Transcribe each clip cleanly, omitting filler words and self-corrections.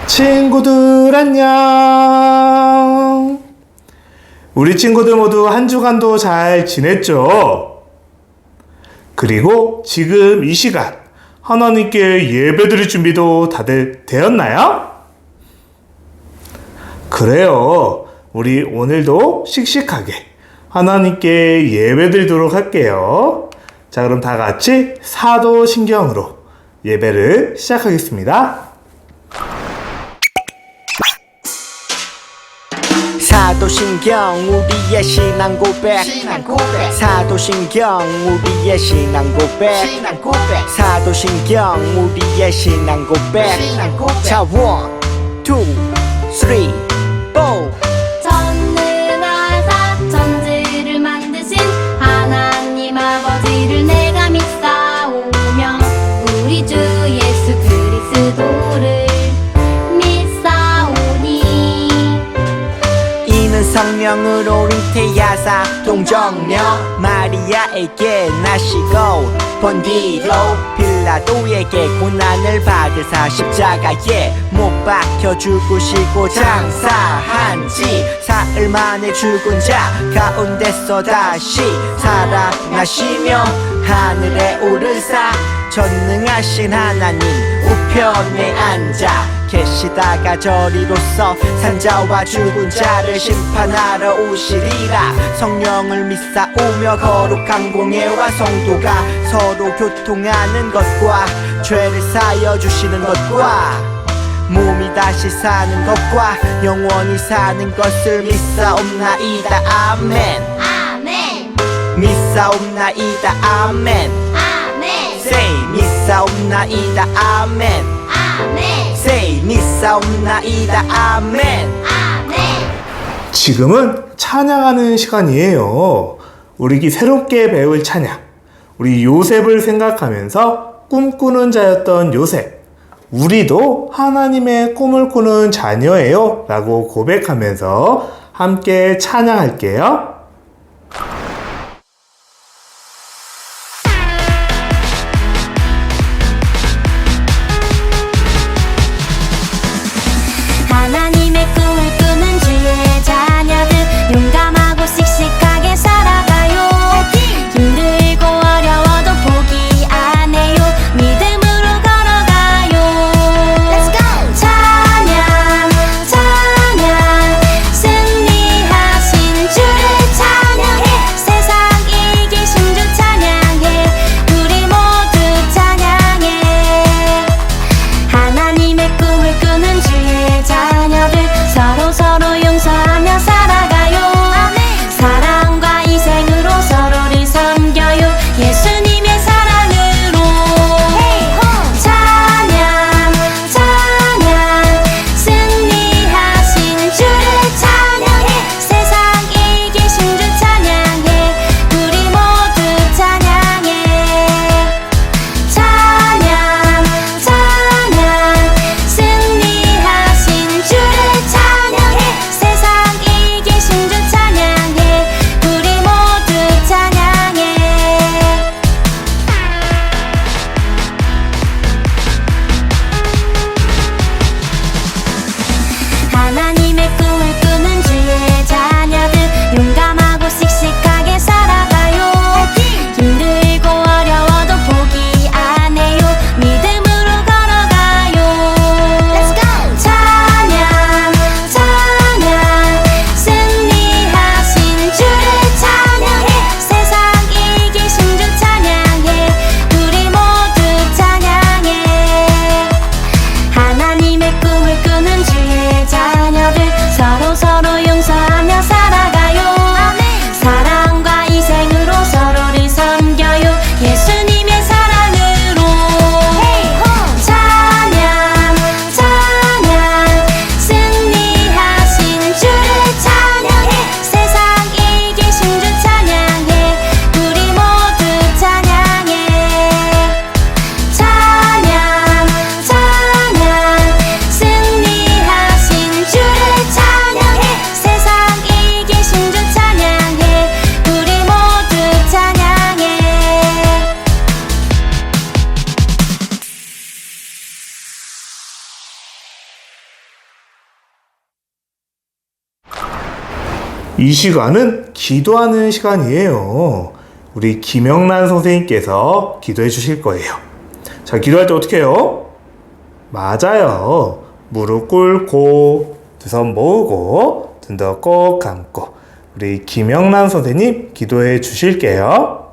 친구들 안녕. 우리 친구들 모두 한 주간도 잘 지냈죠? 그리고 지금 이 시간 하나님께 예배드릴 준비도 다들 되었나요? 그래요. 우리 오늘도 씩씩하게 하나님께 예배드리도록 할게요. 자, 그럼 다 같이 사도신경으로 예배를 시작하겠습니다. 사도신경 우리의 신앙 고백 사도신경 우리의 신앙 고백 사도신경 우리의 신앙 고백 자, 1, 2, 3, 4 전능하사 천지를 만드신 하나님 아버지를 내가 믿사오며 우리 주 예수 그리스도를 믿사오니 이는 성령으로 잉태하사 동정녀 마리아에게 나시고 본디로 빌라도에게 고난을 받으사 십자가에 못 박혀 죽으시고 장사한 지 사흘 만에 죽은 자 가운데서 다시 살아나시며 하늘에 오르사 전능하신 하나님 우편에 앉아 계시다가 저리로서 산자와 죽은 자를 심판하러 오시리라. 성령을 믿사오며 거룩한 공예와 성도가 서로 교통하는 것과 죄를 사여 주시는 것과 몸이 다시 사는 것과 영원히 사는 것을 믿사옵나이다. 아멘. 아멘 믿사옵나이다. 아멘. 아멘 Say 믿사옵나이다. 아멘. 아멘 Say 믿사옵나이다. 아멘. 아멘 지금은 찬양하는 시간이에요. 우리 새롭게 배울 찬양. 우리 요셉을 생각하면서 꿈꾸는 자였던 요셉. 우리도 하나님의 꿈을 꾸는 자녀예요. 라고 고백하면서 함께 찬양할게요. 하나님의 꿈을 꾸는 주의 자녀들 용감하고 씩씩하게 살아가요. 힘들고 어려워도 포기 안 해요. 믿음으로 걸어가요. 찬양 찬양 승리하신 주를 이 시간은 기도하는 시간이에요. 우리 김영란 선생님께서 기도해 주실 거예요. 자, 기도할 때 어떻게 해요? 맞아요. 무릎 꿇고, 두 손 모으고, 눈 더 꼭 감고, 우리 김영란 선생님 기도해 주실게요.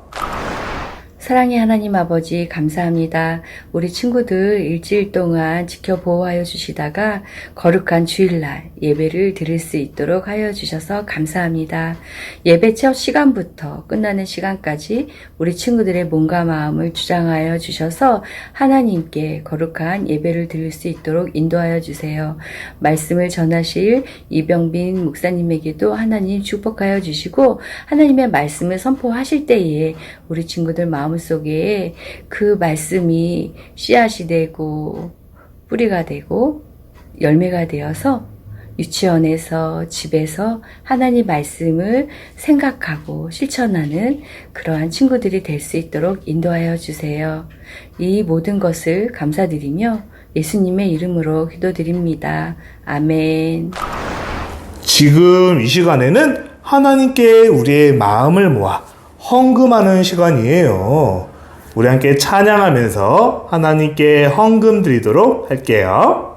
사랑의 하나님 아버지 감사합니다. 우리 친구들 일주일 동안 지켜 보호하여 주시다가 거룩한 주일날 예배를 드릴 수 있도록 하여 주셔서 감사합니다. 예배 첫 시간부터 끝나는 시간까지 우리 친구들의 몸과 마음을 주장하여 주셔서 하나님께 거룩한 예배를 드릴 수 있도록 인도하여 주세요. 말씀을 전하실 이병빈 목사님에게도 하나님 축복하여 주시고 하나님의 말씀을 선포하실 때에 우리 친구들 마음속에 그 말씀이 씨앗이 되고 뿌리가 되고 열매가 되어서 유치원에서 집에서 하나님 말씀을 생각하고 실천하는 그러한 친구들이 될 수 있도록 인도하여 주세요. 이 모든 것을 감사드리며 예수님의 이름으로 기도드립니다. 아멘. 지금 이 시간에는 하나님께 우리의 마음을 모아 헌금하는 시간이에요. 우리 함께 찬양하면서 하나님께 헌금 드리도록 할게요.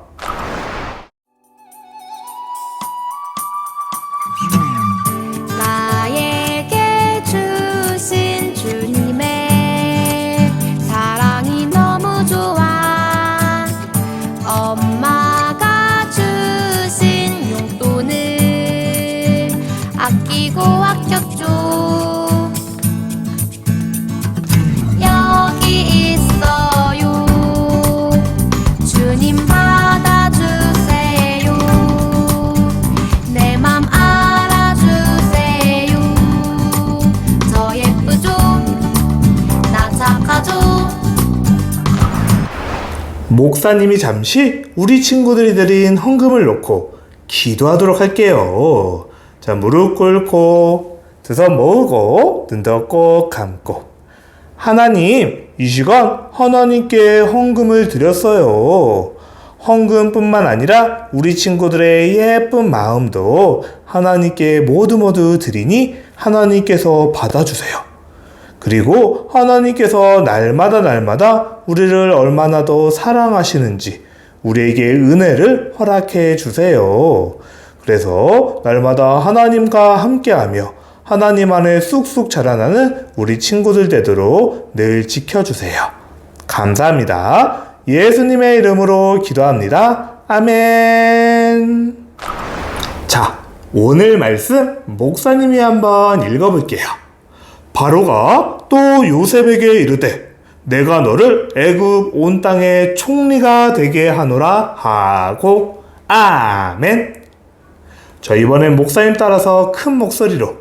나에게 주신 주님의 사랑이 너무 좋아. 엄마가 주신 용돈을 아끼고 아꼈죠. 여기 있어요. 주님 받아주세요. 내 맘 알아주세요. 저 예쁘죠? 나 착하죠? 목사님이 잠시 우리 친구들이 드린 헌금을 놓고 기도하도록 할게요. 자, 무릎 꿇고 두 손 모으고 눈 더 꼭 감고, 하나님, 이 시간 하나님께 헌금을 드렸어요. 헌금뿐만 아니라 우리 친구들의 예쁜 마음도 하나님께 모두 드리니 하나님께서 받아주세요. 그리고 하나님께서 날마다 우리를 얼마나 더 사랑하시는지 우리에게 은혜를 허락해 주세요. 그래서 날마다 하나님과 함께하며 하나님 안에 쑥쑥 자라나는 우리 친구들 되도록 늘 지켜주세요. 감사합니다. 예수님의 이름으로 기도합니다. 아멘. 자, 오늘 말씀 목사님이 한번 읽어볼게요. 바로가 또 요셉에게 이르되 내가 너를 애굽 온 땅의 총리가 되게 하노라 하고, 아멘. 자, 이번엔 목사님 따라서 큰 목소리로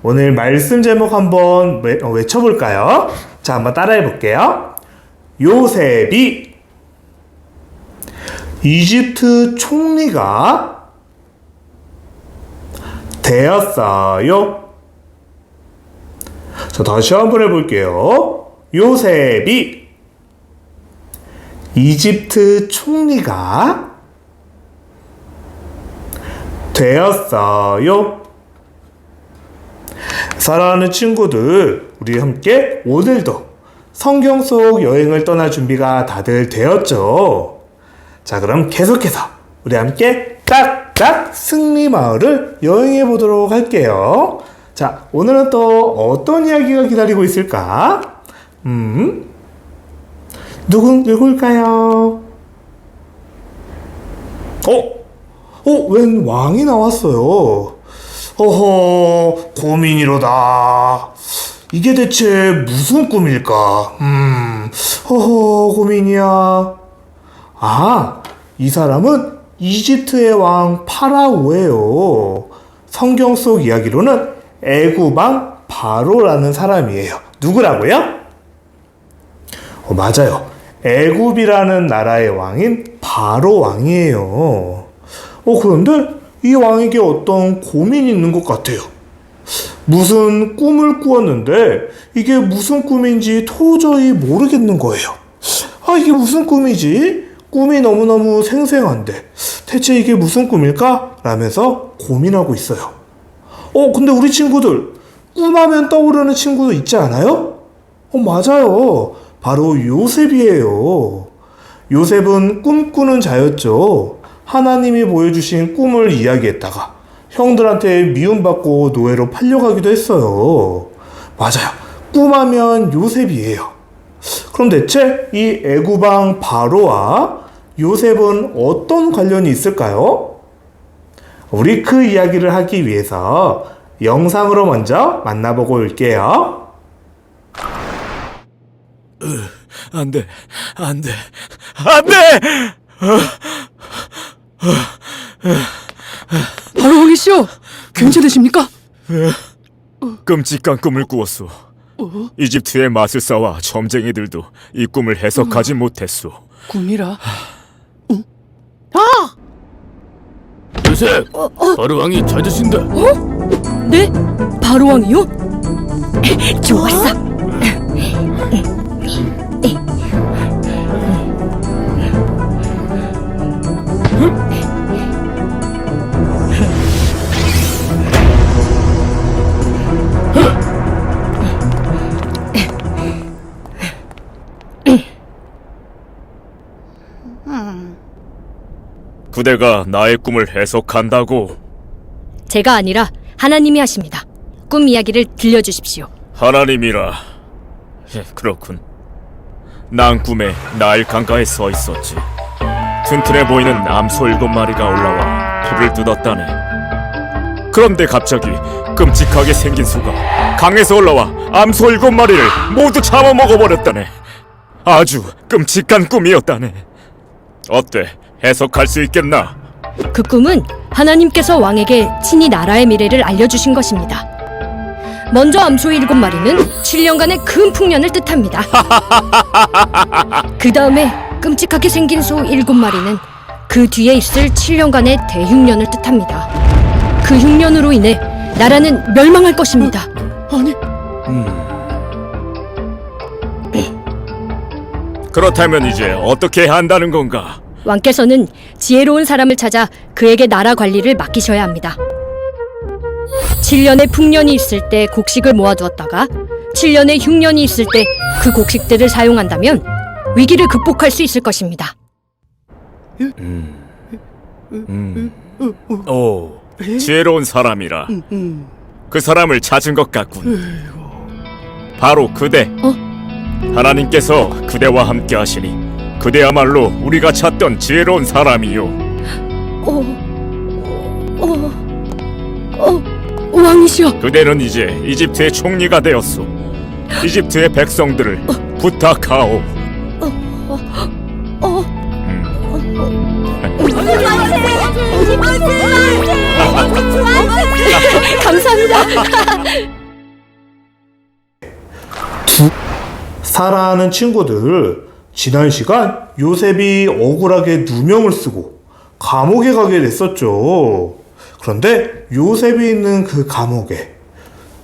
오늘 말씀 제목 한번 외쳐볼까요? 자, 한번 따라해 볼게요. 요셉이 이집트 총리가 되었어요. 자, 다시 한번 해볼게요. 요셉이 이집트 총리가 되었어요. 사랑하는 친구들, 우리 함께 오늘도 성경 속 여행을 떠날 준비가 다들 되었죠? 자, 그럼 계속해서 우리 함께 짝짝 승리마을을 여행해 보도록 할게요. 자, 오늘은 또 어떤 이야기가 기다리고 있을까? 누굴까요? 웬 왕이 나왔어요. 허허, 고민이로다. 이게 대체 무슨 꿈일까? 허허, 고민이야. 아, 이 사람은 이집트의 왕 파라오예요. 성경 속 이야기로는 애굽 왕 바로라는 사람이에요. 누구라고요? 맞아요. 애굽이라는 나라의 왕인 바로 왕이에요. 그런데 이 왕에게 어떤 고민이 있는 것 같아요. 무슨 꿈을 꾸었는데 이게 무슨 꿈인지 도저히 모르겠는 거예요. 이게 무슨 꿈이지? 꿈이 너무너무 생생한데 대체 이게 무슨 꿈일까? 라면서 고민하고 있어요. 근데 우리 친구들 꿈하면 떠오르는 친구도 있지 않아요? 맞아요. 바로 요셉이에요. 요셉은 꿈꾸는 자였죠. 하나님이 보여주신 꿈을 이야기했다가 형들한테 미움받고 노예로 팔려가기도 했어요. 맞아요. 꿈하면 요셉이에요. 그럼 대체 이 애굽왕 바로와 요셉은 어떤 관련이 있을까요? 우리 그 이야기를 하기 위해서 영상으로 먼저 만나보고 올게요. 안 돼, 안 돼, 안 돼! 바로 왕이시여, 괜찮으십니까? 끔찍한 꿈을 꾸었소. 이집트의 마술사와 점쟁이들도 이 꿈을 해석하지 못했소. 꿈이라. 요셉, 바로 왕이 찾으신다. 네? 바로 왕이요? 좋았어. 그대가 나의 꿈을 해석한다고? 제가 아니라 하나님이 하십니다. 꿈 이야기를 들려주십시오. 하나님이라. 그렇군. 난 꿈에 나일 강가에 서 있었지. 튼튼해 보이는 암소 7마리가 올라와 불을 뜯었다네. 그런데 갑자기 끔찍하게 생긴 소가 강에서 올라와 암소 7마리를 모두 잡아먹어버렸다네. 아주 끔찍한 꿈이었다네. 어때? 해석할 수 있겠나? 그 꿈은 하나님께서 왕에게 친히 나라의 미래를 알려주신 것입니다. 먼저 암소 7마리는 7년간의 큰 풍년을 뜻합니다. 그 다음에 끔찍하게 생긴 소 7마리는 그 뒤에 있을 7년간의 대흉년을 뜻합니다. 그 흉년으로 인해 나라는 멸망할 것입니다. 아니, 그렇다면 이제 어떻게 해야 한다는 건가? 왕께서는 지혜로운 사람을 찾아 그에게 나라 관리를 맡기셔야 합니다. 7년의 풍년이 있을 때 곡식을 모아두었다가 7년의 흉년이 있을 때 그 곡식들을 사용한다면 위기를 극복할 수 있을 것입니다. 오, 지혜로운 사람이라. 그 사람을 찾은 것 같군. 바로 그대. 하나님께서 그대와 함께 하시니 그대야말로 우리가 찾던 지혜로운 사람이요. 왕이시여, 그대는 이제 이집트의 총리가 되었소. 이집트의 백성들을 부탁하오. 감사합니다. 사랑하는 친구들, 지난 시간 요셉이 억울하게 누명을 쓰고 감옥에 가게 됐었죠. 그런데 요셉이 있는 그 감옥에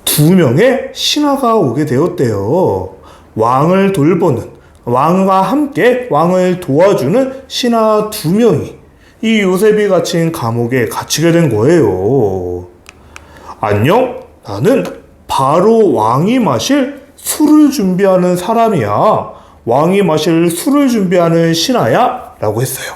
2명의 신하가 오게 되었대요. 왕을 돌보는, 왕과 함께 왕을 도와주는 신하 2명이 이 요셉이 갇힌 감옥에 갇히게 된 거예요. 안녕, 나는 바로 왕이 마실 술을 준비하는 사람이야. 왕이 마실 술을 준비하는 신하야 라고 했어요.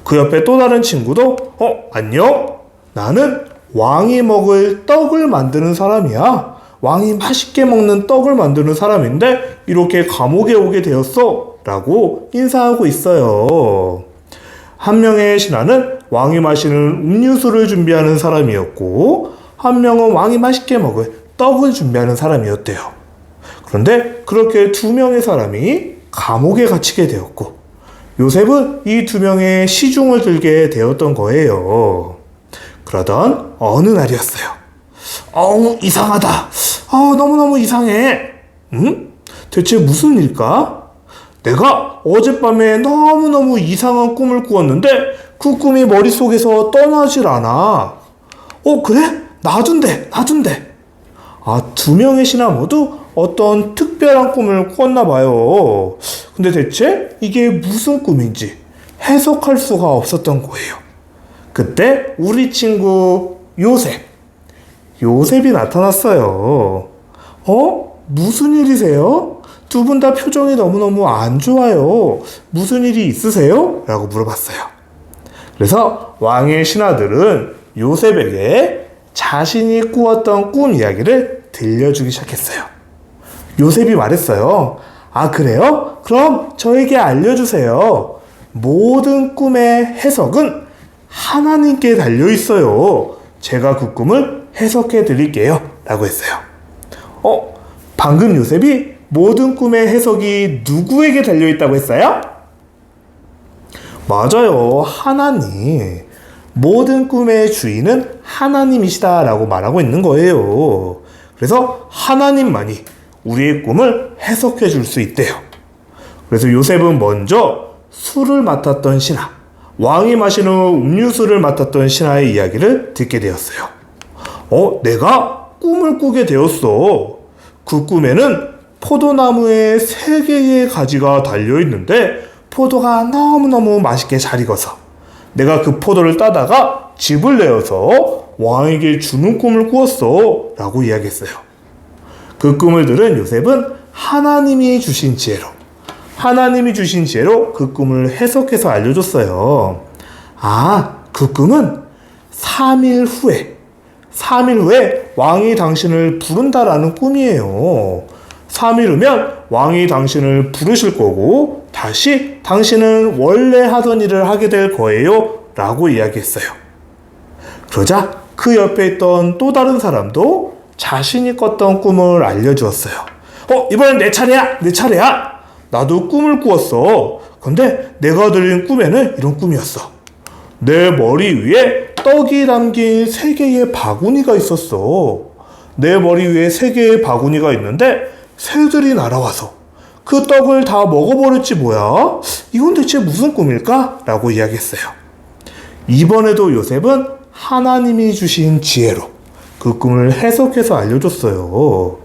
그 옆에 또 다른 친구도 안녕, 나는 왕이 먹을 떡을 만드는 사람이야. 왕이 맛있게 먹는 떡을 만드는 사람인데 이렇게 감옥에 오게 되었어 라고 인사하고 있어요. 한 명의 신하는 왕이 마시는 음료수를 준비하는 사람이었고, 한 명은 왕이 맛있게 먹을 떡을 준비하는 사람이었대요. 그런데 그렇게 2명의 사람이 감옥에 갇히게 되었고, 요셉은 이 2명의 시중을 들게 되었던 거예요. 그러던 어느 날이었어요. 이상하다. 너무너무 이상해. 대체 무슨 일일까? 내가 어젯밤에 너무너무 이상한 꿈을 꾸었는데 그 꿈이 머릿속에서 떠나질 않아. 그래? 놔둔대. 2명의 신하 모두 어떤 특별한 꿈을 꾸었나 봐요. 근데 대체 이게 무슨 꿈인지 해석할 수가 없었던 거예요. 그때 우리 친구 요셉, 요셉이 나타났어요. 무슨 일이세요? 두 분 다 표정이 너무너무 안 좋아요. 무슨 일이 있으세요? 라고 물어봤어요. 그래서 왕의 신하들은 요셉에게 자신이 꾸었던 꿈 이야기를 들려주기 시작했어요. 요셉이 말했어요. 아, 그래요? 그럼 저에게 알려주세요. 모든 꿈의 해석은 하나님께 달려있어요. 제가 그 꿈을 해석해 드릴게요. 라고 했어요. 방금 요셉이 모든 꿈의 해석이 누구에게 달려있다고 했어요? 맞아요. 하나님. 모든 꿈의 주인은 하나님이시다 라고 말하고 있는 거예요. 그래서 하나님만이 우리의 꿈을 해석해 줄 수 있대요. 그래서 요셉은 먼저 술을 맡았던 신하, 왕이 마시는 음료수를 맡았던 신하의 이야기를 듣게 되었어요. 내가 꿈을 꾸게 되었어. 그 꿈에는 포도나무에 3개의 가지가 달려있는데 포도가 너무너무 맛있게 잘 익어서 내가 그 포도를 따다가 집을 내어서 왕에게 주는 꿈을 꾸었어 라고 이야기했어요. 그 꿈을 들은 요셉은 하나님이 주신 지혜로 그 꿈을 해석해서 알려줬어요. 그 꿈은 3일 후에 왕이 당신을 부른다라는 꿈이에요. 3일 후면 왕이 당신을 부르실 거고 다시 당신은 원래 하던 일을 하게 될 거예요 라고 이야기했어요. 그러자 그 옆에 있던 또 다른 사람도 자신이 꿨던 꿈을 알려주었어요. 이번엔 내 차례야. 나도 꿈을 꾸었어. 근데 내가 들린 꿈에는 이런 꿈이었어. 내 머리 위에 떡이 담긴 3개의 바구니가 있었어. 내 머리 위에 3개의 바구니가 있는데 새들이 날아와서 그 떡을 다 먹어버렸지 뭐야? 이건 대체 무슨 꿈일까? 라고 이야기했어요. 이번에도 요셉은 하나님이 주신 지혜로 그 꿈을 해석해서 알려줬어요.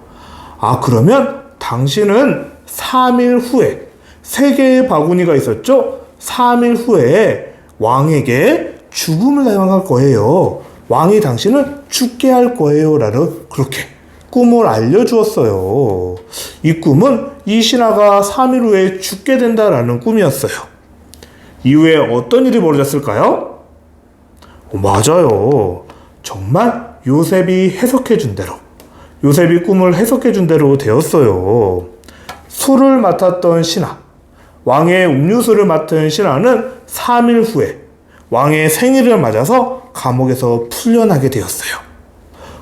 그러면 당신은 3일 후에 3개의 바구니가 있었죠? 3일 후에 왕에게 죽음을 당할 거예요. 왕이 당신을 죽게 할 거예요. 라는 그렇게 꿈을 알려주었어요. 이 꿈은 이 신하가 3일 후에 죽게 된다라는 꿈이었어요. 이후에 어떤 일이 벌어졌을까요? 맞아요. 정말 요셉이 꿈을 해석해 준 대로 되었어요. 술을 맡았던 신하, 왕의 음료수를 맡은 신하는 3일 후에 왕의 생일을 맞아서 감옥에서 풀려나게 되었어요.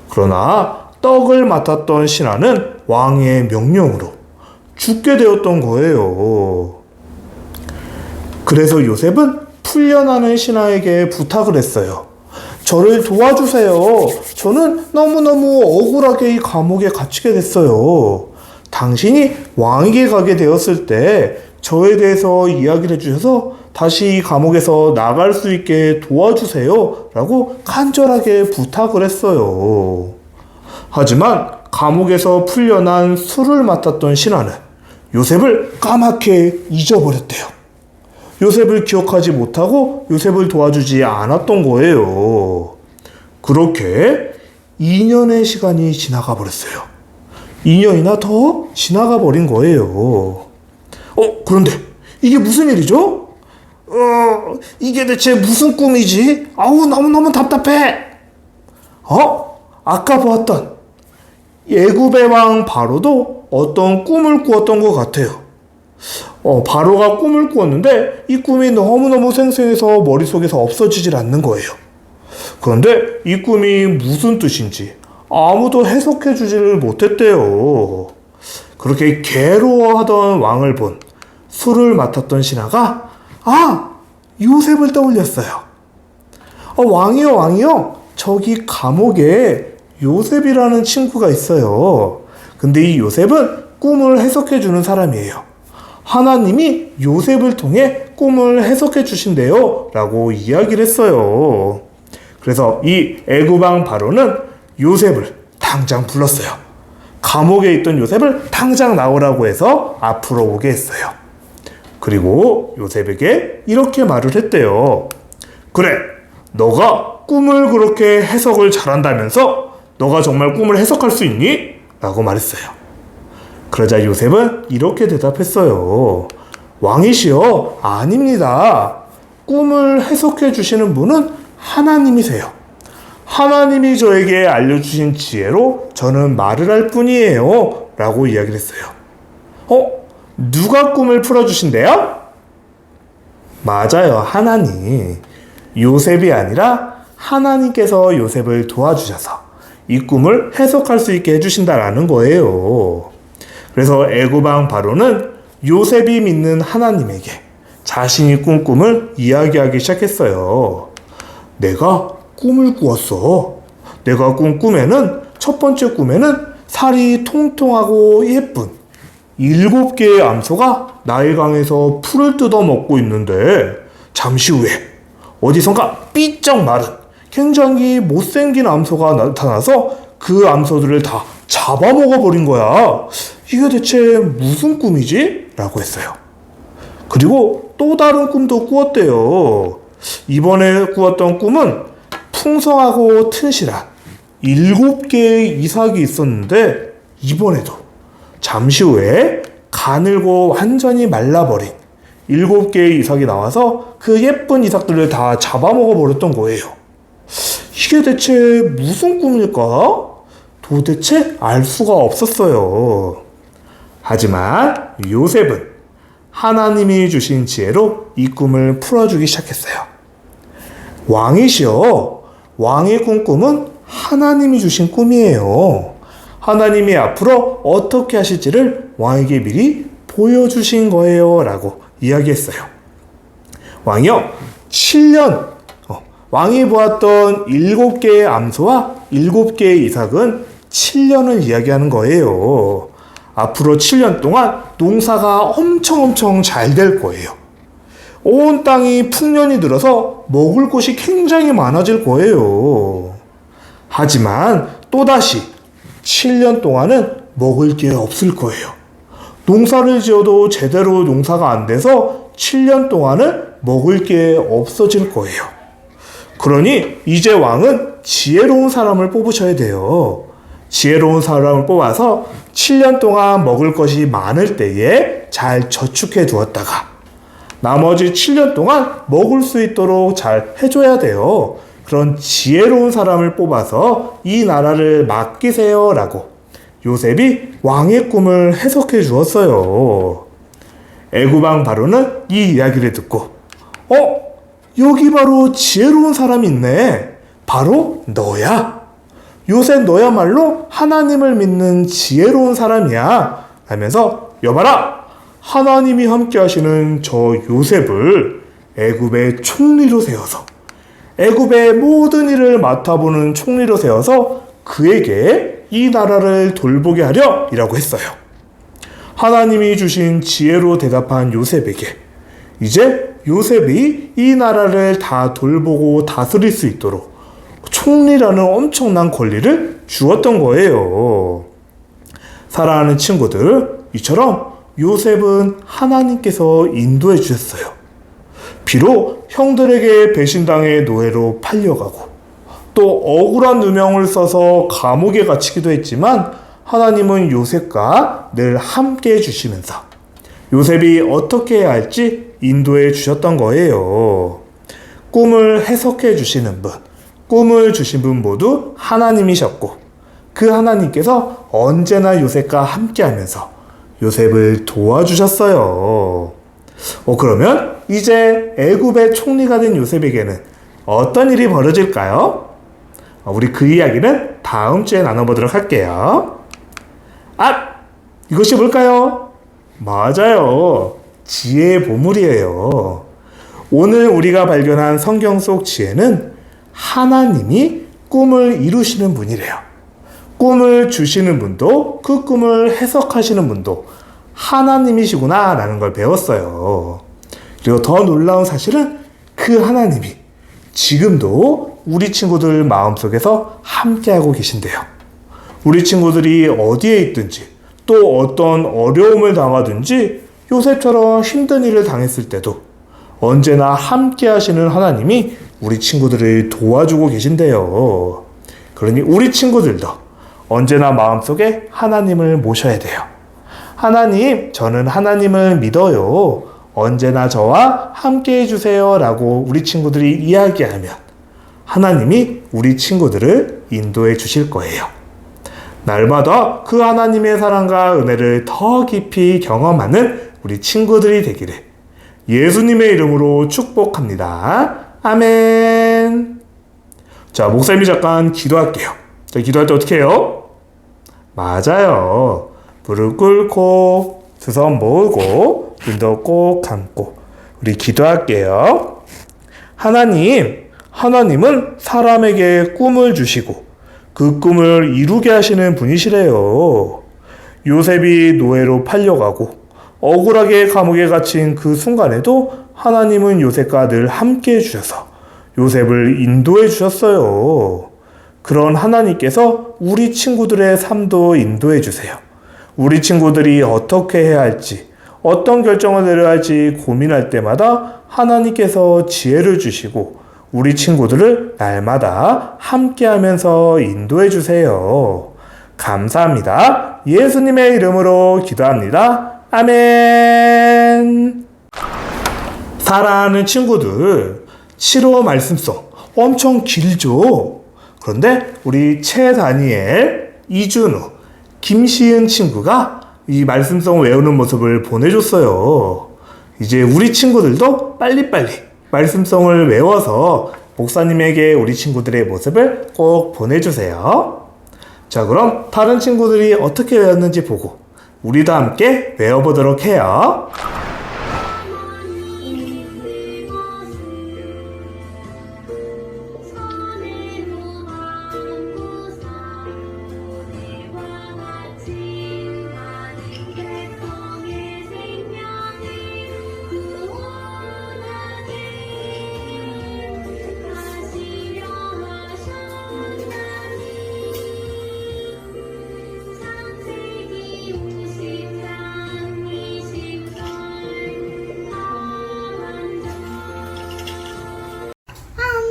그러나 떡을 맡았던 신하는 왕의 명령으로 죽게 되었던 거예요. 그래서 요셉은 풀려나는 신하에게 부탁을 했어요. 저를 도와주세요. 저는 너무너무 억울하게 이 감옥에 갇히게 됐어요. 당신이 왕에게 가게 되었을 때 저에 대해서 이야기를 해주셔서 다시 이 감옥에서 나갈 수 있게 도와주세요. 라고 간절하게 부탁을 했어요. 하지만 감옥에서 풀려난 술을 맡았던 신하는 요셉을 까맣게 잊어버렸대요. 요셉을 기억하지 못하고 요셉을 도와주지 않았던 거예요. 그렇게 2년의 시간이 지나가 버렸어요. 2년이나 더 지나가 버린 거예요. 그런데 이게 무슨 일이죠? 이게 대체 무슨 꿈이지? 너무너무 답답해. 아까 보았던 애굽의 왕 바로도 어떤 꿈을 꾸었던 것 같아요. 바로가 꿈을 꾸었는데 이 꿈이 너무너무 생생해서 머릿속에서 없어지질 않는 거예요. 그런데 이 꿈이 무슨 뜻인지 아무도 해석해 주지를 못했대요. 그렇게 괴로워하던 왕을 본 술을 맡았던 신하가 요셉을 떠올렸어요. 왕이요. 저기 감옥에 요셉이라는 친구가 있어요. 근데 이 요셉은 꿈을 해석해 주는 사람이에요. 하나님이 요셉을 통해 꿈을 해석해 주신대요. 라고 이야기를 했어요. 그래서 이 애굽 왕 바로는 요셉을 당장 불렀어요. 감옥에 있던 요셉을 당장 나오라고 해서 앞으로 오게 했어요. 그리고 요셉에게 이렇게 말을 했대요. 그래, 너가 꿈을 그렇게 해석을 잘한다면서 너가 정말 꿈을 해석할 수 있니? 라고 말했어요. 그러자 요셉은 이렇게 대답했어요. 왕이시여, 아닙니다. 꿈을 해석해 주시는 분은 하나님이세요. 하나님이 저에게 알려주신 지혜로 저는 말을 할 뿐이에요. 라고 이야기를 했어요. 누가 꿈을 풀어주신대요? 맞아요, 하나님. 요셉이 아니라 하나님께서 요셉을 도와주셔서 이 꿈을 해석할 수 있게 해주신다라는 거예요. 그래서 애굽왕 바로는 요셉이 믿는 하나님에게 자신이 꾼 꿈을 이야기하기 시작했어요. 내가 꿈을 꾸었어. 내가 꾼 꿈에는, 첫 번째 꿈에는 살이 통통하고 예쁜 7개의 암소가 나일강에서 풀을 뜯어 먹고 있는데, 잠시 후에 어디선가 삐쩍 마른 굉장히 못생긴 암소가 나타나서 그 암소들을 다 잡아먹어버린 거야. 이게 대체 무슨 꿈이지? 라고 했어요. 그리고 또 다른 꿈도 꾸었대요. 이번에 꾸었던 꿈은 풍성하고 튼실한 7개의 이삭이 있었는데, 이번에도 잠시 후에 가늘고 완전히 말라버린 7개의 이삭이 나와서 그 예쁜 이삭들을 다 잡아먹어 버렸던 거예요. 이게 대체 무슨 꿈일까? 도대체 알 수가 없었어요. 하지만 요셉은 하나님이 주신 지혜로 이 꿈을 풀어주기 시작했어요. 왕이시여, 왕이 꾼 꿈은 하나님이 주신 꿈이에요. 하나님이 앞으로 어떻게 하실지를 왕에게 미리 보여주신 거예요. 라고 이야기했어요. 왕이요, 7년, 왕이 보았던 7개의 암소와 7개의 이삭은 7년을 이야기하는 거예요. 앞으로 7년 동안 농사가 엄청 잘 될 거예요. 온 땅이 풍년이 들어서 먹을 것이 굉장히 많아질 거예요. 하지만 또다시 7년 동안은 먹을 게 없을 거예요. 농사를 지어도 제대로 농사가 안 돼서 7년 동안은 먹을 게 없어질 거예요. 그러니 이제 왕은 지혜로운 사람을 뽑으셔야 돼요. 지혜로운 사람을 뽑아서 7년 동안 먹을 것이 많을 때에 잘 저축해 두었다가 나머지 7년 동안 먹을 수 있도록 잘 해줘야 돼요. 그런 지혜로운 사람을 뽑아서 이 나라를 맡기세요. 라고 요셉이 왕의 꿈을 해석해 주었어요. 애굽왕 바로는 이 이야기를 듣고, 여기 바로 지혜로운 사람이 있네. 바로 너야. 요셉 너야말로 하나님을 믿는 지혜로운 사람이야. 하면서 여봐라, 하나님이 함께 하시는 저 요셉을 애굽의 총리로 세워서, 애굽의 모든 일을 맡아보는 총리로 세워서 그에게 이 나라를 돌보게 하려 이라고 했어요. 하나님이 주신 지혜로 대답한 요셉에게 이제 요셉이 이 나라를 다 돌보고 다스릴 수 있도록 총리라는 엄청난 권리를 주었던 거예요. 사랑하는 친구들, 이처럼 요셉은 하나님께서 인도해 주셨어요. 비록 형들에게 배신당해 노예로 팔려가고 또 억울한 누명을 써서 감옥에 갇히기도 했지만 하나님은 요셉과 늘 함께 해주시면서 요셉이 어떻게 해야 할지 인도해 주셨던 거예요. 꿈을 해석해 주시는 분, 꿈을 주신 분 모두 하나님이셨고 그 하나님께서 언제나 요셉과 함께 하면서 요셉을 도와주셨어요. 그러면 이제 애굽의 총리가 된 요셉에게는 어떤 일이 벌어질까요? 우리 그 이야기는 다음 주에 나눠보도록 할게요. 이것이 뭘까요? 맞아요. 지혜의 보물이에요. 오늘 우리가 발견한 성경 속 지혜는 하나님이 꿈을 이루시는 분이래요. 꿈을 주시는 분도 그 꿈을 해석하시는 분도 하나님이시구나 라는 걸 배웠어요. 그리고 더 놀라운 사실은 그 하나님이 지금도 우리 친구들 마음속에서 함께하고 계신대요. 우리 친구들이 어디에 있든지 또 어떤 어려움을 당하든지 요셉처럼 힘든 일을 당했을 때도 언제나 함께 하시는 하나님이 우리 친구들을 도와주고 계신대요. 그러니 우리 친구들도 언제나 마음속에 하나님을 모셔야 돼요. 하나님, 저는 하나님을 믿어요. 언제나 저와 함께 해주세요. 라고 우리 친구들이 이야기하면 하나님이 우리 친구들을 인도해 주실 거예요. 날마다 그 하나님의 사랑과 은혜를 더 깊이 경험하는 우리 친구들이 되기를 예수님의 이름으로 축복합니다. 아멘. 자, 목사님이 잠깐 기도할게요. 자, 기도할 때 어떻게 해요? 맞아요. 무릎 꿇고 두 손 모으고 눈도 꼭 감고 우리 기도할게요. 하나님은 사람에게 꿈을 주시고 그 꿈을 이루게 하시는 분이시래요. 요셉이 노예로 팔려가고 억울하게 감옥에 갇힌 그 순간에도 하나님은 요셉과 늘 함께 해주셔서 요셉을 인도해 주셨어요. 그런 하나님께서 우리 친구들의 삶도 인도해 주세요. 우리 친구들이 어떻게 해야 할지, 어떤 결정을 내려야 할지 고민할 때마다 하나님께서 지혜를 주시고 우리 친구들을 날마다 함께 하면서 인도해 주세요. 감사합니다. 예수님의 이름으로 기도합니다. 아멘. 사랑하는 친구들, 7호 말씀송 엄청 길죠? 그런데 우리 최다니엘, 이준우, 김시은 친구가 이 말씀송 외우는 모습을 보내줬어요. 이제 우리 친구들도 빨리빨리 말씀송을 외워서 목사님에게 우리 친구들의 모습을 꼭 보내주세요. 자, 그럼 다른 친구들이 어떻게 외웠는지 보고 우리도 함께 외워보도록 해요.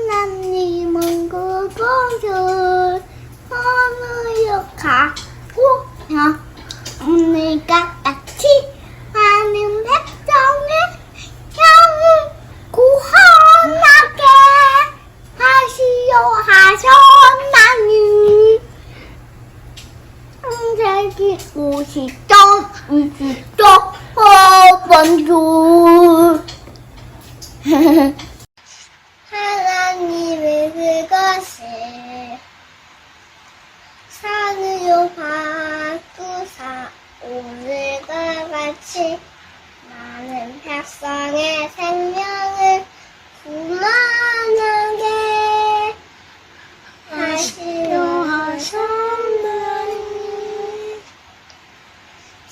하나님은 그곳을 어느여 가고요. 오늘과 같이 많은 백성의 영을 구원하게 하시오 하셨나니 창세기 50장 20장 번줄 하나님의 그것을 산으로 바꾸사 오늘과 같이 많은 백성의 생명을 구원하게 하시려 하셨나니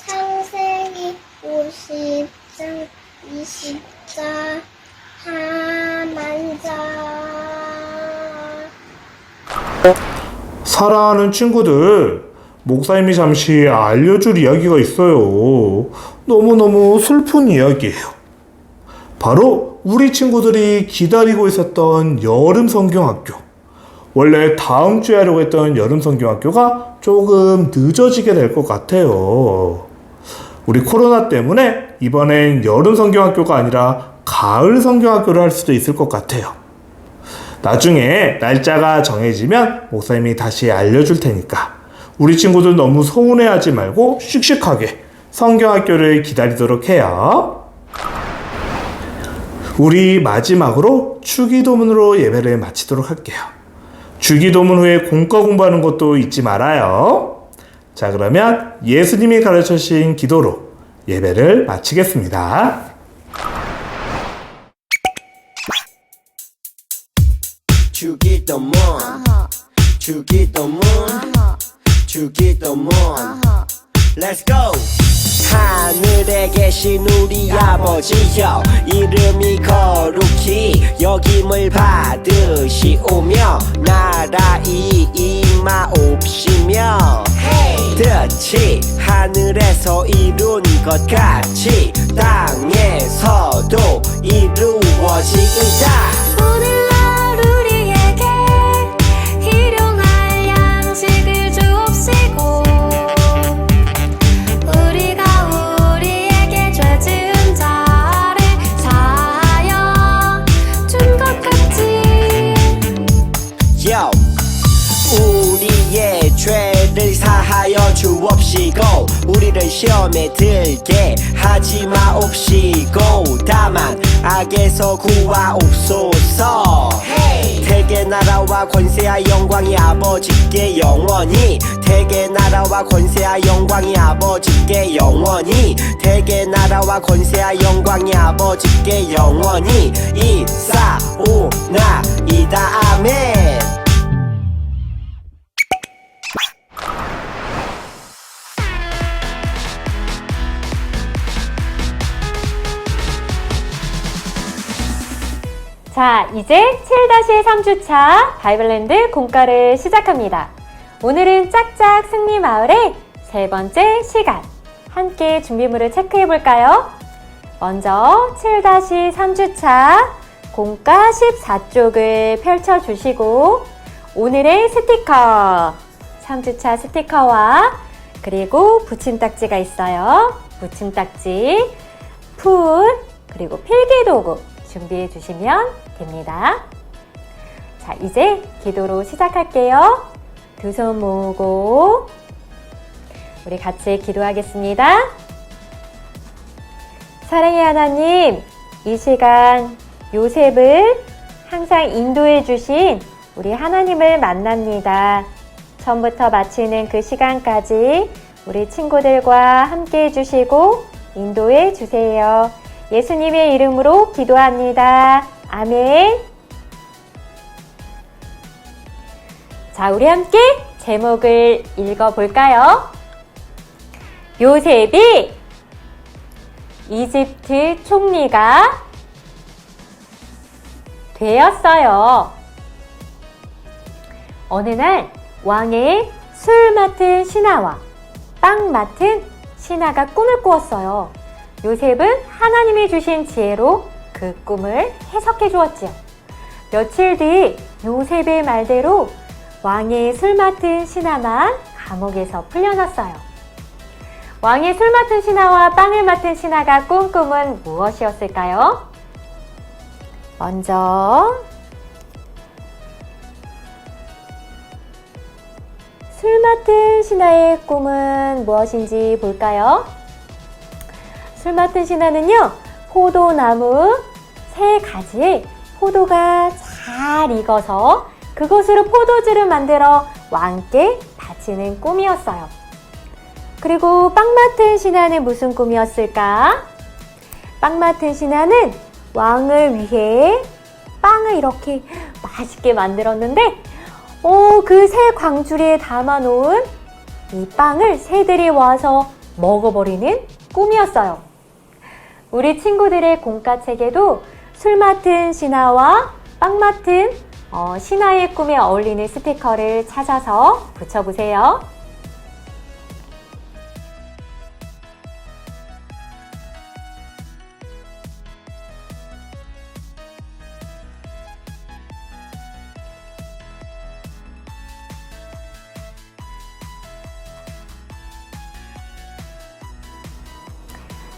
창세기 50장 20장 하만자. 사랑하는 친구들, 목사님이 잠시 알려줄 이야기가 있어요. 너무너무 슬픈 이야기예요. 바로 우리 친구들이 기다리고 있었던 여름 성경학교. 원래 다음 주에 하려고 했던 여름 성경학교가 조금 늦어지게 될 것 같아요. 우리 코로나 때문에 이번엔 여름 성경학교가 아니라 가을 성경학교를 할 수도 있을 것 같아요. 나중에 날짜가 정해지면 목사님이 다시 알려줄 테니까 우리 친구들 너무 서운해하지 말고 씩씩하게 성경학교를 기다리도록 해요. 우리 마지막으로 주기도문으로 예배를 마치도록 할게요. 주기도문 후에 공과 공부하는 것도 잊지 말아요. 자, 그러면 예수님이 가르쳐 주신 기도로 예배를 마치겠습니다. 주기도문 주기도문 주기도문 Let's go! 하늘에 계신 우리 아버지여 이름이 거룩히 여김을 받으시오며 나라이 임하옵시며 뜻이 하늘에서 이룬 것 같이 땅에서도 이루어지이다. 오늘날 우리에게 일용할 시험에 들게 하지마 옵시고 다만 악에서 구하옵소서. 대개 나라와 권세와 영광이 아버지께 영원히, 대개 나라와 권세와 영광이 아버지께 영원히, 대개 나라와 권세와 영광이 아버지께 영원히 이사오나이다. 아멘. 자, 이제 7-3주차 바이블랜드 공과를 시작합니다. 오늘은 짝짝 승리마을의 세 번째 시간. 함께 준비물을 체크해 볼까요? 먼저 7-3주차 공과 14쪽을 펼쳐주시고 오늘의 스티커, 3주차 스티커와 그리고 붙임딱지가 있어요. 붙임딱지, 푼, 그리고 필기도구 준비해 주시면 됩니다. 자, 이제 기도로 시작할게요. 두 손 모으고 우리 같이 기도하겠습니다. 사랑의 하나님, 이 시간 요셉을 항상 인도해 주신 우리 하나님을 만납니다. 처음부터 마치는 그 시간까지 우리 친구들과 함께 해주시고 인도해 주세요. 예수님의 이름으로 기도합니다. 아멘. 자, 우리 함께 제목을 읽어볼까요? 요셉이 이집트 총리가 되었어요. 어느 날 왕의 술 맡은 신하와 빵 맡은 신하가 꿈을 꾸었어요. 요셉은 하나님이 주신 지혜로 그 꿈을 해석해 주었지요. 며칠 뒤 요셉의 말대로 왕의 술 맡은 신하만 감옥에서 풀려났어요. 왕의 술 맡은 신하와 빵을 맡은 신하가 꾼 꿈은 무엇이었을까요? 먼저 술 맡은 신하의 꿈은 무엇인지 볼까요? 술 맡은 신하는요, 포도나무 3가지에 포도가 잘 익어서 그것으로 포도주를 만들어 왕께 바치는 꿈이었어요. 그리고 빵 맡은 신하는 무슨 꿈이었을까? 빵 맡은 신하는 왕을 위해 빵을 이렇게 맛있게 만들었는데 그 새 광주리에 담아놓은 이 빵을 새들이 와서 먹어버리는 꿈이었어요. 우리 친구들의 공과책에도 술 맡은 신하와 빵 맡은 신하의 꿈에 어울리는 스티커를 찾아서 붙여보세요.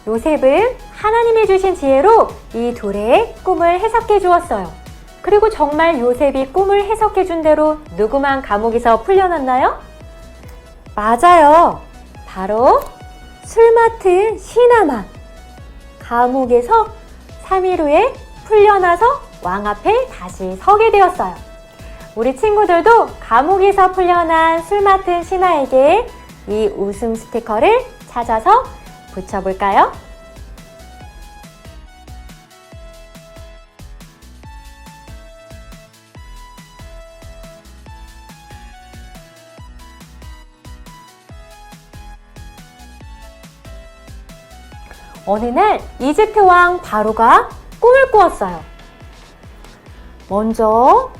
요셉은 하나님이 주신 지혜로 이 둘의 꿈을 해석해 주었어요. 그리고 정말 요셉이 꿈을 해석해 준 대로 누구만 감옥에서 풀려났나요? 맞아요. 바로 술 맡은 신하만 감옥에서 3일 후에 풀려나서 왕 앞에 다시 서게 되었어요. 우리 친구들도 감옥에서 풀려난 술 맡은 신하에게 이 웃음 스티커를 찾아서 붙여볼까요? 어느 날 이집트 왕 바로가 꿈을 꾸었어요. 먼저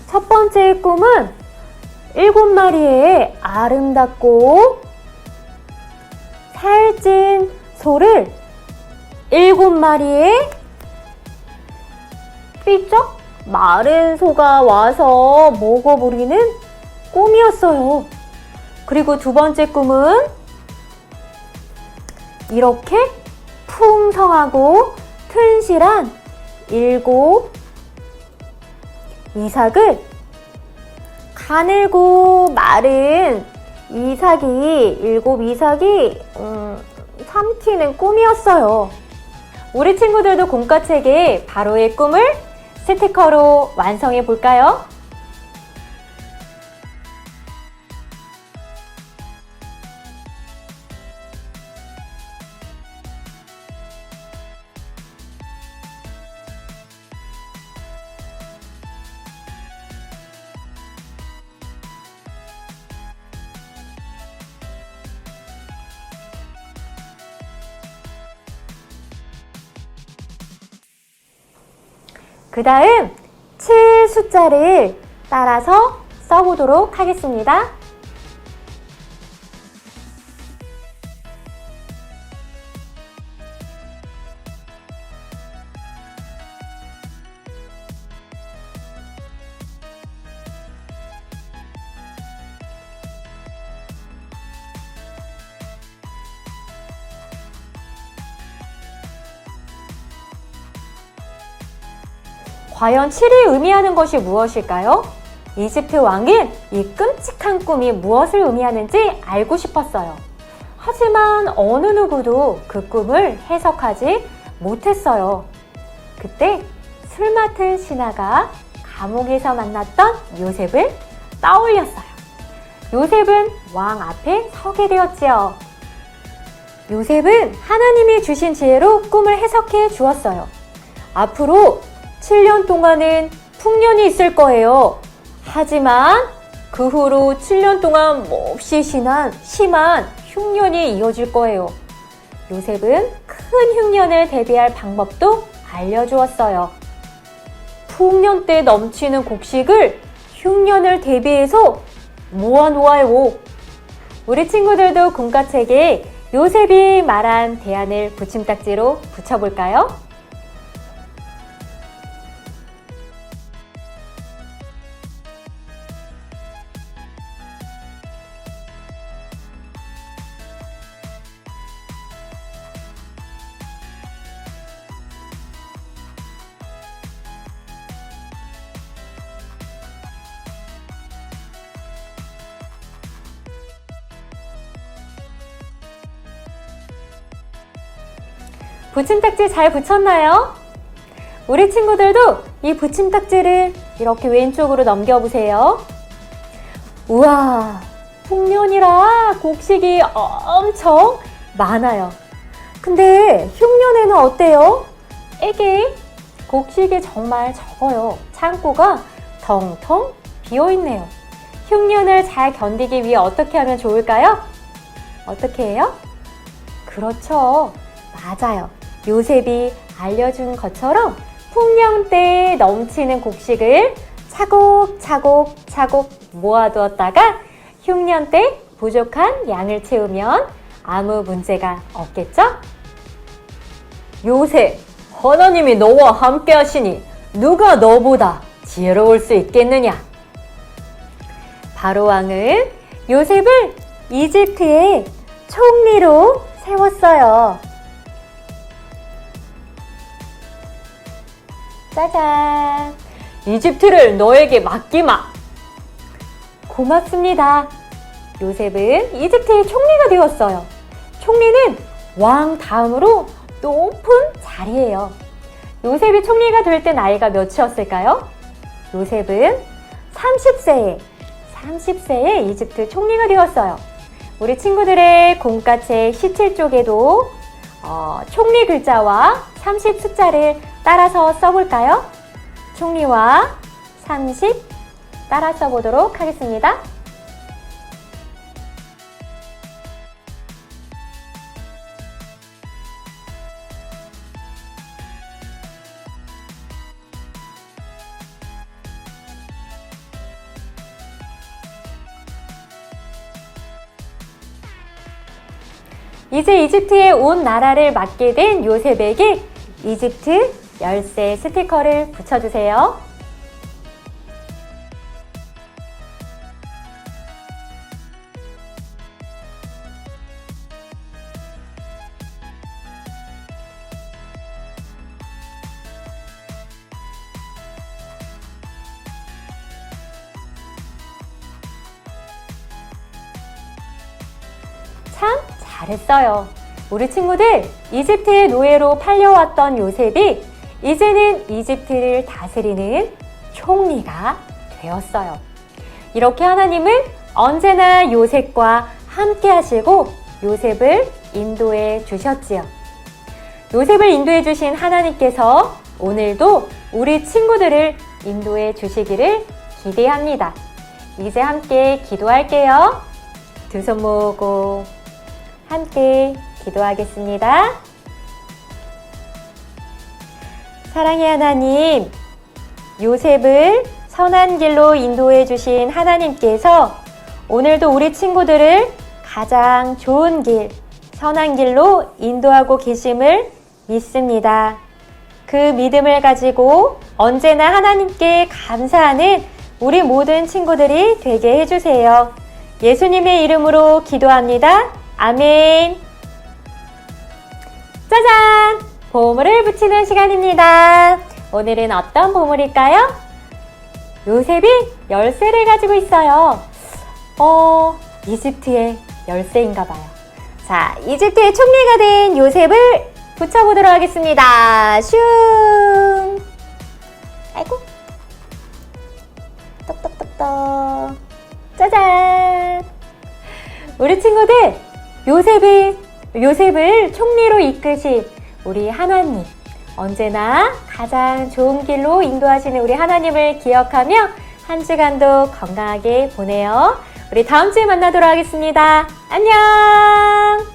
첫 번째 꿈은 7마리의 아름답고 살찐 소를 7마리의 삐쩍 마른 소가 와서 먹어버리는 꿈이었어요. 그리고 두 번째 꿈은 이렇게 풍성하고 튼실한 7 이삭을 가늘고 마른 이삭이, 7 이삭이, 3T는 꿈이었어요. 우리 친구들도 공과책에 바로의 꿈을 스티커로 완성해 볼까요? 그 다음 7 숫자를 따라서 써보도록 하겠습니다. 과연 7이 의미하는 것이 무엇일까요? 이집트 왕은 이 끔찍한 꿈이 무엇을 의미하는지 알고 싶었어요. 하지만 어느 누구도 그 꿈을 해석하지 못했어요. 그때 술 맡은 신하가 감옥에서 만났던 요셉을 떠올렸어요. 요셉은 왕 앞에 서게 되었지요. 요셉은 하나님이 주신 지혜로 꿈을 해석해 주었어요. 앞으로 7년 동안은 풍년이 있을 거예요. 하지만 그 후로 7년 동안 몹시 심한 흉년이 이어질 거예요. 요셉은 큰 흉년을 대비할 방법도 알려주었어요. 풍년 때 넘치는 곡식을 흉년을 대비해서 모아놓아요. 우리 친구들도 공과책에 요셉이 말한 대안을 붙임딱지로 붙여볼까요? 붙임딱지 잘 붙였나요? 우리 친구들도 이 붙임딱지를 이렇게 왼쪽으로 넘겨보세요. 우와, 풍년이라 곡식이 엄청 많아요. 근데 흉년에는 어때요? 에게 곡식이 정말 적어요. 창고가 텅텅 비어있네요. 흉년을 잘 견디기 위해 어떻게 하면 좋을까요? 어떻게 해요? 그렇죠. 맞아요. 요셉이 알려준 것처럼 풍년 때 넘치는 곡식을 차곡차곡 모아두었다가 흉년 때 부족한 양을 채우면 아무 문제가 없겠죠? 요셉, 하나님이 너와 함께 하시니 누가 너보다 지혜로울 수 있겠느냐? 바로왕은 요셉을 이집트의 총리로 세웠어요. 짜잔! 이집트를 너에게 맡기마! 고맙습니다. 요셉은 이집트의 총리가 되었어요. 총리는 왕 다음으로 높은 자리예요. 요셉이 총리가 될 때 나이가 몇이었을까요? 요셉은 30세에 이집트 총리가 되었어요. 우리 친구들의 공과책 17쪽에도 총리 글자와 30 숫자를 따라서 써볼까요? 총리와 30 따라 써보도록 하겠습니다. 이제 이집트에 온 나라를 맡게 된 요셉에게 이집트 열쇠 스티커를 붙여주세요. 참 잘했어요. 우리 친구들, 이집트의 노예로 팔려왔던 요셉이 이제는 이집트를 다스리는 총리가 되었어요. 이렇게 하나님은 언제나 요셉과 함께 하시고 요셉을 인도해 주셨지요. 요셉을 인도해 주신 하나님께서 오늘도 우리 친구들을 인도해 주시기를 기대합니다. 이제 함께 기도할게요. 두 손 모으고 함께 기도하겠습니다. 사랑의 하나님, 요셉을 선한 길로 인도해 주신 하나님께서 오늘도 우리 친구들을 가장 좋은 길, 선한 길로 인도하고 계심을 믿습니다. 그 믿음을 가지고 언제나 하나님께 감사하는 우리 모든 친구들이 되게 해주세요. 예수님의 이름으로 기도합니다. 아멘. 짜잔! 보물을 붙이는 시간입니다. 오늘은 어떤 보물일까요? 요셉이 열쇠를 가지고 있어요. 이집트의 열쇠인가 봐요. 자, 이집트의 총리가 된 요셉을 붙여보도록 하겠습니다. 슝! 아이고. 똑똑똑똑. 짜잔! 우리 친구들, 요셉을 총리로 이끄신 우리 하나님, 언제나 가장 좋은 길로 인도하시는 우리 하나님을 기억하며 한 주간도 건강하게 보내요. 우리 다음 주에 만나도록 하겠습니다. 안녕!